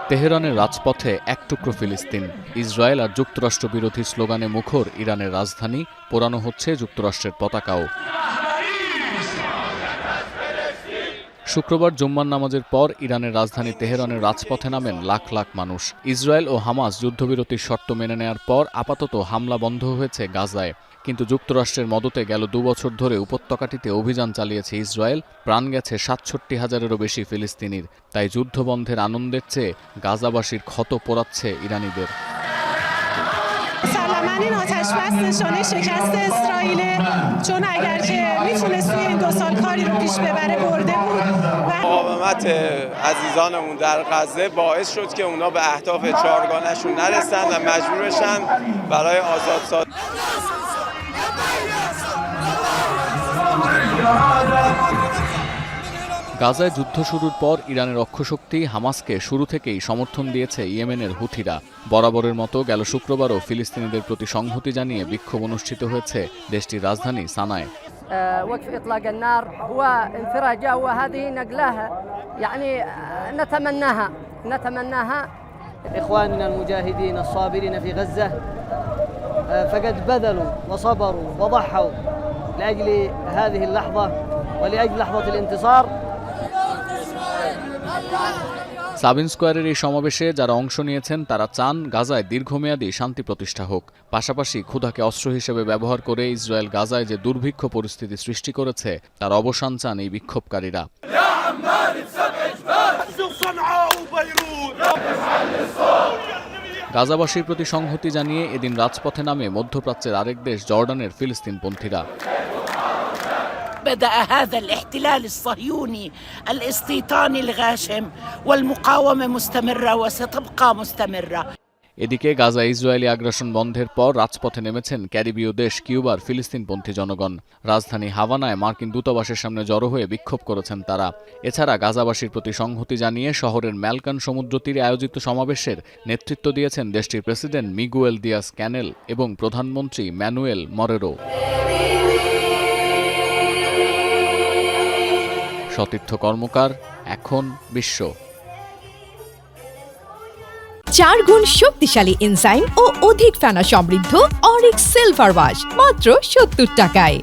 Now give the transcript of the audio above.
তেহরানের রাজপথে এক টুকরো ফিলিস্তিন। ইসরায়েল আর যুক্তরাষ্ট্র বিরোধী স্লোগানে মুখর ইরানের রাজধানী, পোড়ানো হচ্ছে যুক্তরাষ্ট্রের পতাকাও। শুক্রবার জুম্মার নামাজের পর ইরানের রাজধানী তেহরানের রাজপথে নামেন লাখ লাখ মানুষ। ইসরায়েল ও হামাস যুদ্ধবিরতির শর্ত মেনে নেয়ার পর আপাতত হামলা বন্ধ হয়েছে গাজায়। কিন্তু যুক্তরাষ্ট্রের মদতে গেল 2 বছর ধরে উপত্যকাটিতে অভিযান চালিয়েছে ইসরায়েল। প্রাণ গেছে 67,000-এরও বেশি ফিলিস্তিনির। তাই যুদ্ধবন্ধের আনন্দের চেয়ে গাজাবাসীর ক্ষত পোড়াচ্ছে ইরানিদের। مسلما این آتش بس نشانه شکست اسرائیل چون اگر که میتونست توی این 2 سال کاری رو پیش ببره برده بود. مقاومت عزیزانمون در غزه باعث شد که اونا به اهداف چهارگانه‌شون نرسن و مجبور بشن برای آزادسازی গাজায় যুদ্ধ শুরুর পর ইরানের অক্ষশক্তি হামাসকে শুরু থেকেই সমর্থন দিয়েছে ইয়েমেনের হুথিরা। বরাবরের মতো গেল শুক্রবারও ফিলিস্তিনিদের প্রতি সংহতি জানিয়ে বিক্ষোভ অনুষ্ঠিত হয়েছে দেশটির রাজধানী সানায়। وقف إطلاق النار هو انفراجة وهذه نقلها يعني نتمناها إخواننا المجاهدين الصابرين في غزة فقد بذلوا وصبروا وضحوا لأجل هذه اللحظة ولأجل لحظة الانتصار। সাবিন স্কয়ারের এই সমাবেশে যারা অংশ নিয়েছেন তারা চান গাজায় দীর্ঘমেয়াদী শান্তি প্রতিষ্ঠা হোক। পাশাপাশি ক্ষুধাকে অস্ত্র হিসেবে ব্যবহার করে ইসরায়েল গাজায় যে দুর্ভিক্ষ পরিস্থিতি সৃষ্টি করেছে তার অবসান চান এই বিক্ষোভকারীরা। গাজাবাসীর প্রতি সংহতি জানিয়ে এদিন রাজপথে নামে মধ্যপ্রাচ্যের আরেক দেশ জর্ডানের ফিলিস্তিনপন্থীরা। بدأ هذا الاحتلال الصهيوني الاستيطاني الغاشم والمقاومة مستمرة وستبقى مستمرة। এদিকে গাজা ইসরায়েলি আগ্রাসন বন্ধের পর রাজপথে নেমেছেন ক্যারিবীয় দেশ কিউবার ফিলিস্তিনপন্থী জনগণ। রাজধানী হাভানায় মার্কিন দূতাবাসের সামনে জড়ো হয়ে বিক্ষোভ করেছেন তারা। এছাড়া গাজাবাসীর প্রতি সংহতি জানিয়ে শহরের ম্যালকান সমুদ্র তীরে আয়োজিত সমাবেশের নেতৃত্ব দিয়েছেন দেশটির প্রেসিডেন্ট মিগুয়েল দিয়াস ক্যানেল এবং প্রধানমন্ত্রী ম্যানুয়েল মরেরো। সতীর্থ কর্মকার, এখন বিশ্ব। 4 গুণ শক্তিশালী এনজাইম ও অধিক ফেনা সমৃদ্ধ অরিক সিলভার ওয়াশ মাত্র 70 টাকায়।